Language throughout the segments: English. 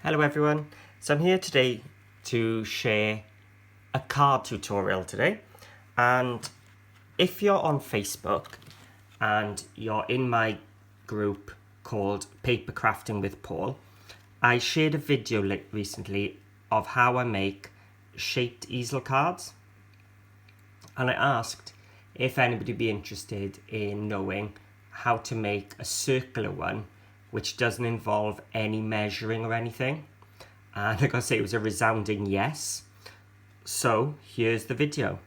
Hello everyone, so I'm here today to share a card tutorial today, and if you're on Facebook and you're in my group called Paper Crafting with Paul, I shared a video recently of how I make shaped easel cards, and I asked if anybody would be interested in knowing how to make a circular one which doesn't involve any measuring or anything. And I gotta say, it was a resounding yes. So here's the video.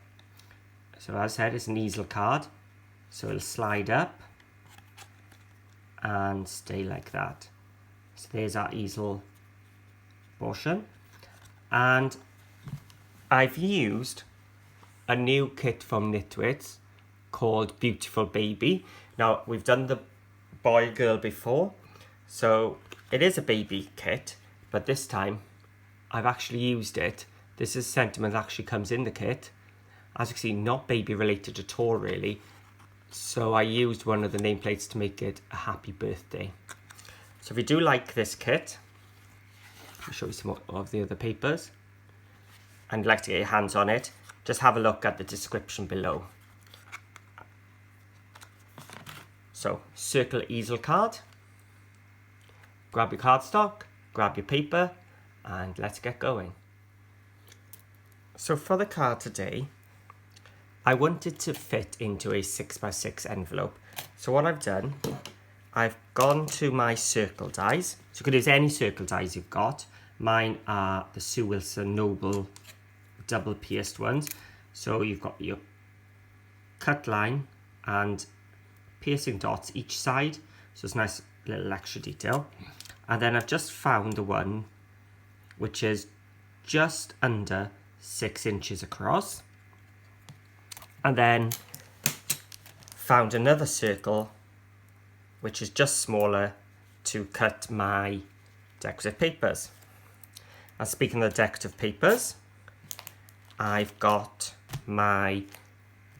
So as I said, it's an easel card, so it'll slide up and stay like that. So there's our easel portion, and I've used a new kit from Nitwits called Beautiful Baby. Now, we've done the boy girl before, so it is a baby kit, but this time I've actually used it. This is sentiment that actually comes in the kit. As you can see, not baby related at all really. So I used one of the nameplates to make it a happy birthday. So if you do like this kit, I'll show you some of the other papers, and you'd like to get your hands on it, just have a look at the description below. So, circle easel card. Grab your cardstock, grab your paper, and let's get going. So for the card today, I wanted to fit into a 6x6 envelope. So what I've done, I've gone to my circle dies. So you could use any circle dies you've got. Mine are the Sue Wilson Noble double pierced ones. So you've got your cut line and piercing dots each side. So it's a nice little extra detail. And then I've just found the one which is just under 6 inches across. And then found another circle which is just smaller to cut my decorative papers. And speaking of the decorative papers, I've got my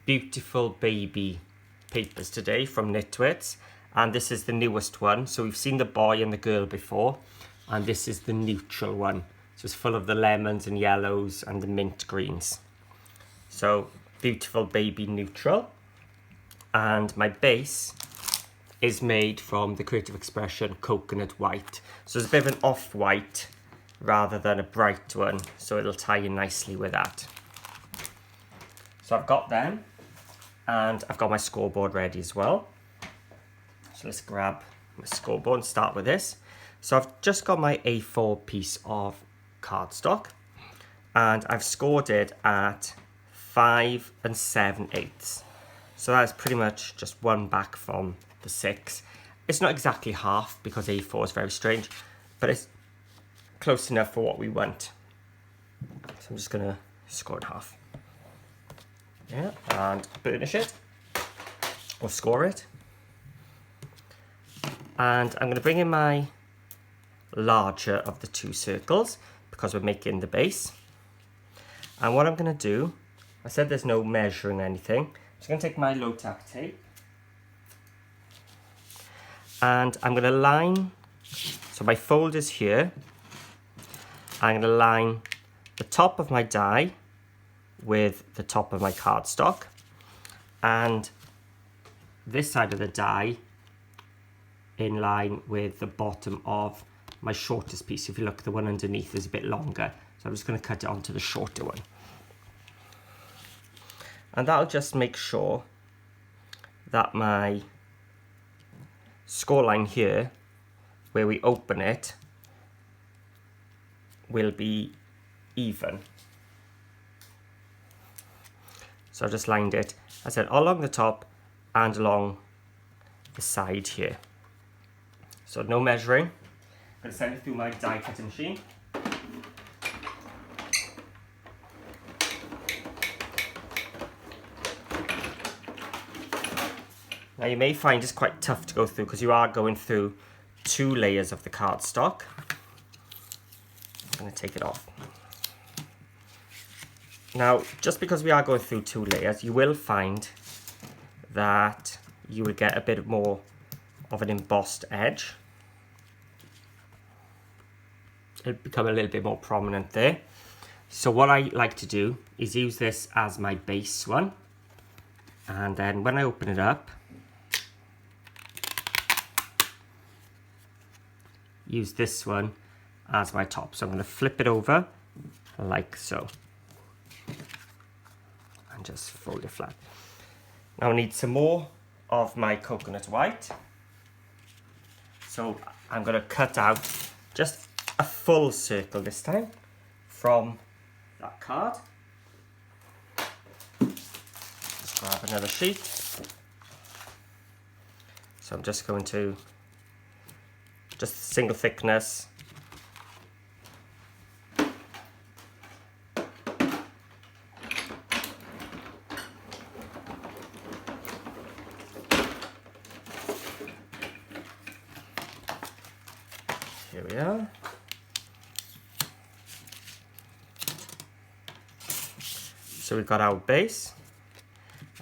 Beautiful Baby papers today from Nitwits, and this is the newest one. So we've seen the boy and the girl before, and this is the neutral one. So it's full of the lemons and yellows and the mint greens. So Beautiful Baby neutral, and my base is made from the Creative Expression coconut white. So it's a bit of an off-white rather than a bright one, so it'll tie in nicely with that. So I've got them, and I've got my scoreboard ready as well. So let's grab my scoreboard and start with this. So I've just got my A4 piece of cardstock, and I've scored it at 5 7/8. So that's pretty much just one back from the 6. It's not exactly half because A4 is very strange, but it's close enough for what we want. So I'm just gonna score it half. Yeah, and burnish it or score it. And I'm going to bring in my larger of the two circles because we're making the base. And what I'm going to do, I said there's no measuring anything. I'm just going to take my low tack tape, and I'm going to line, so my fold is here. I'm going to line the top of my die with the top of my cardstock, and this side of the die in line with the bottom of my shortest piece. If you look, the one underneath is a bit longer, so I'm just going to cut it onto the shorter one, and that'll just make sure that my score line here, where we open it, will be even. So I've just lined it, as I said, along the top and along the side here. So no measuring. I'm going to send it through my die cutting machine. Now you may find it's quite tough to go through because you are going through 2 layers of the cardstock. I'm going to take it off. Now, just because we are going through 2 layers, you will find that you will get a bit more of an embossed edge. it'll become a little bit more prominent there. So what I like to do is use this as my base one, and then when I open it up, use this one as my top. So I'm going to flip it over like so and just fold it flat. Now I need some more of my coconut white, so I'm going to cut out just a full circle this time from that card. Just grab another sheet. So I'm just going to just single thickness. Here we are. So we've got our base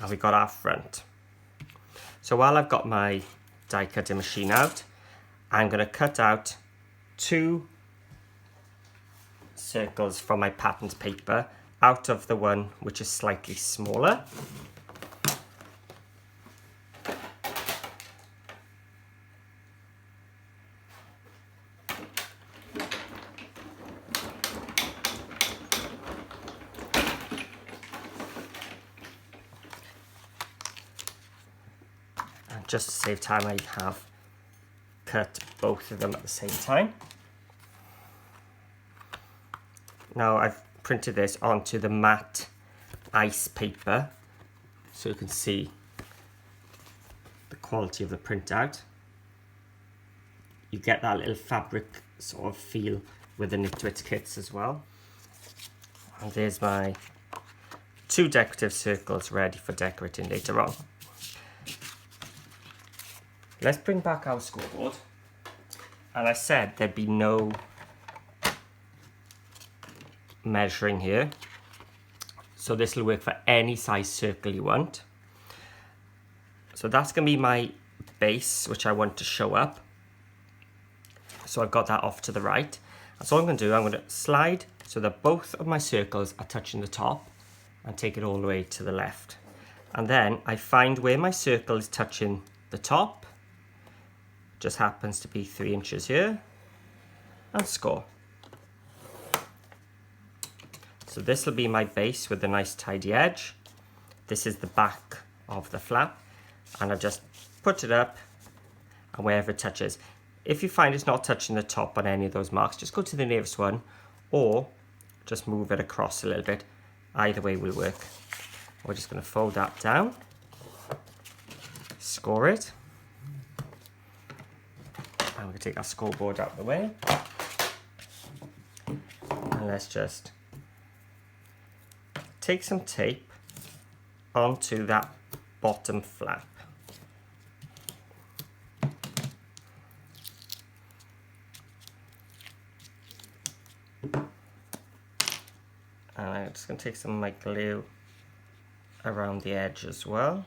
and we've got our front. So while I've got my die cutting machine out, I'm going to cut out 2 circles from my patterned paper out of the one which is slightly smaller. And just to save time, I have cut both of them at the same time. Now I've printed this onto the matte ice paper so you can see the quality of the printout. You get that little fabric sort of feel with the Nitwits kits as well. And there's my 2 decorative circles ready for decorating later on. Let's bring back our scoreboard. And I said there'd be no measuring here. So this will work for any size circle you want. So that's going to be my base, which I want to show up. So I've got that off to the right. And so what I'm going to do, I'm going to slide so that both of my circles are touching the top and take it all the way to the left. And then I find where my circle is touching the top. Just happens to be 3 inches here, and score. So this will be my base with a nice tidy edge. This is the back of the flap, and I just put it up and wherever it touches. If you find it's not touching the top on any of those marks, just go to the nearest one or just move it across a little bit. Either way will work. We're just going to fold that down, score it. And we're going to take our scoreboard out of the way. And let's just take some tape onto that bottom flap. And I'm just going to take some of my glue around the edge as well.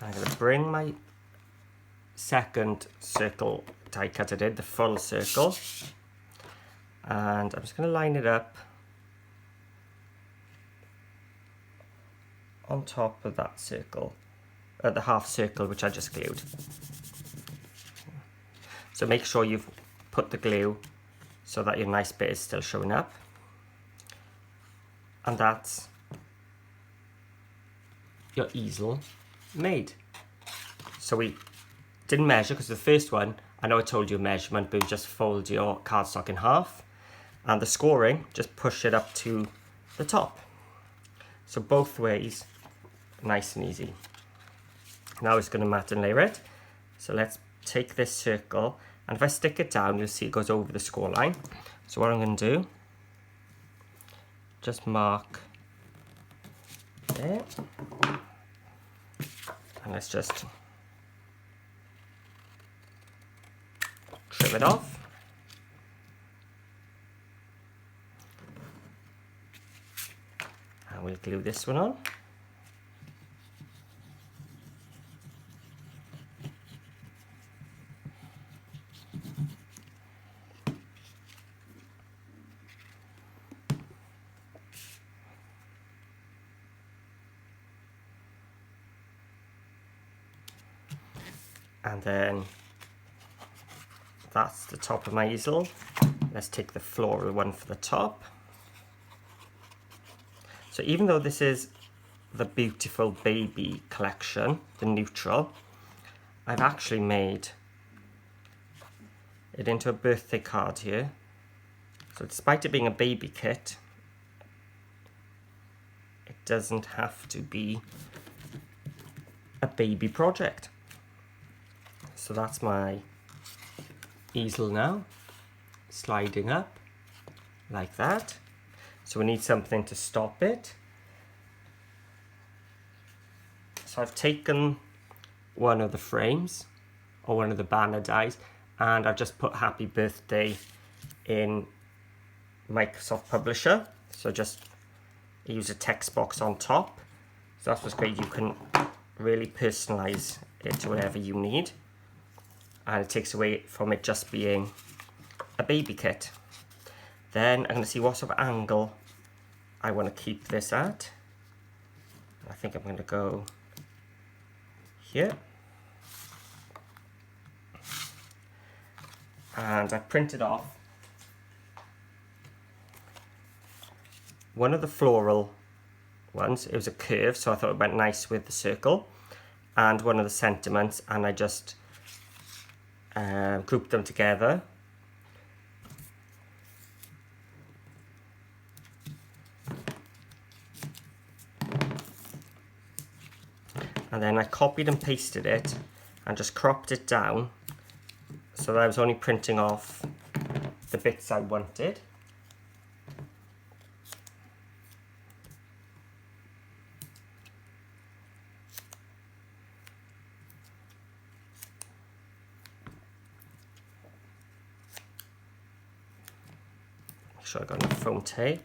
I'm going to bring my second circle die cut I did, the full circle, and I'm just going to line it up on top of that circle, the half circle which I just glued. So make sure you've put the glue so that your nice bit is still showing up. And that's your easel made. So we didn't measure because the first one, I know I told you a measurement, but you just fold your cardstock in half. And the scoring, just push it up to the top. So both ways, nice and easy. Now it's going to mat and layer it. So let's take this circle, and if I stick it down, you'll see it goes over the score line. So what I'm going to do, just mark there, and let's just trim it off. And we'll glue this one on. And then that's the top of my easel. Let's take the floral one for the top. So even though this is the Beautiful Baby collection, the neutral, I've actually made it into a birthday card here. So despite it being a baby kit, it doesn't have to be a baby project. So that's my easel now, sliding up like that. So we need something to stop it. So I've taken one of the frames or one of the banner dies and I've just put happy birthday in Microsoft Publisher. So just use a text box on top. So that's what's great, you can really personalize it to whatever you need. And it takes away from it just being a baby kit. Then I'm going to see what sort of angle I want to keep this at. I think I'm going to go here. And I printed off one of the floral ones. It was a curve, so I thought it went nice with the circle, and one of the sentiments, and I just grouped them together. And then I copied and pasted it and just cropped it down so that I was only printing off the bits I wanted. Make sure I got enough foam tape.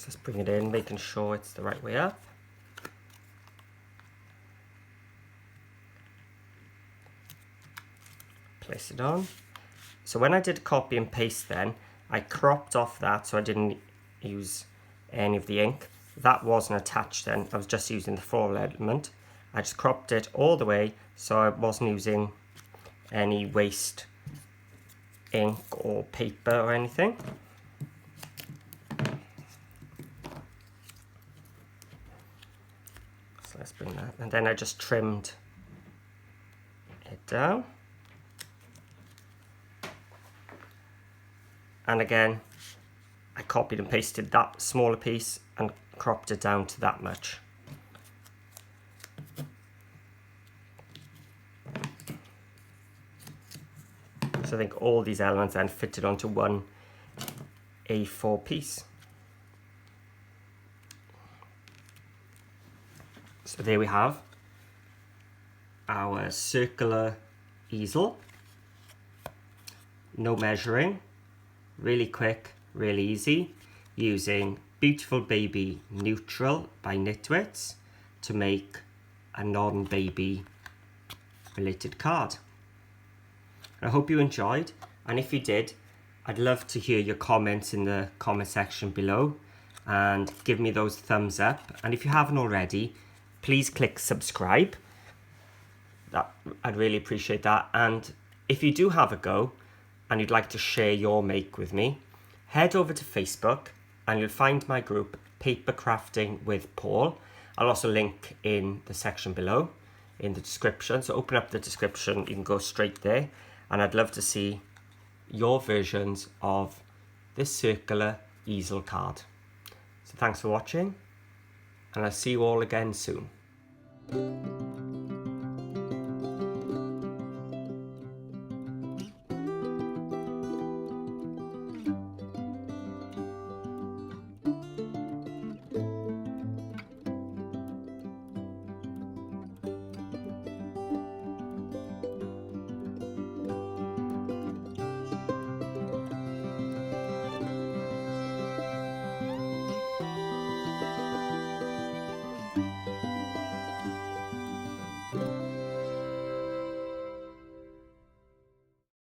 Let's bring it in, making sure it's the right way up. Place it on. So when I did copy and paste then, I cropped off that so I didn't use any of the ink. That wasn't attached then, I was just using the floral element. I just cropped it all the way so I wasn't using any waste ink or paper or anything. So let's bring that, and then I just trimmed it down. And again, I copied and pasted that smaller piece and cropped it down to that much. So I think all these elements then fitted onto one A4 piece. So there we have our circular easel. No measuring, really quick, really easy, using Beautiful Baby Neutral by Nitwits to make a non-baby related card. I hope you enjoyed, and if you did, I'd love to hear your comments in the comment section below and give me those thumbs up. And if you haven't already, please click subscribe. I'd really appreciate that. And if you do have a go and you'd like to share your make with me, head over to Facebook and you'll find my group Paper Crafting with Paul. I'll also link in the section below in the description. So open up the description, you can go straight there. And I'd love to see your versions of this circular easel card. So thanks for watching, and I'll see you all again soon.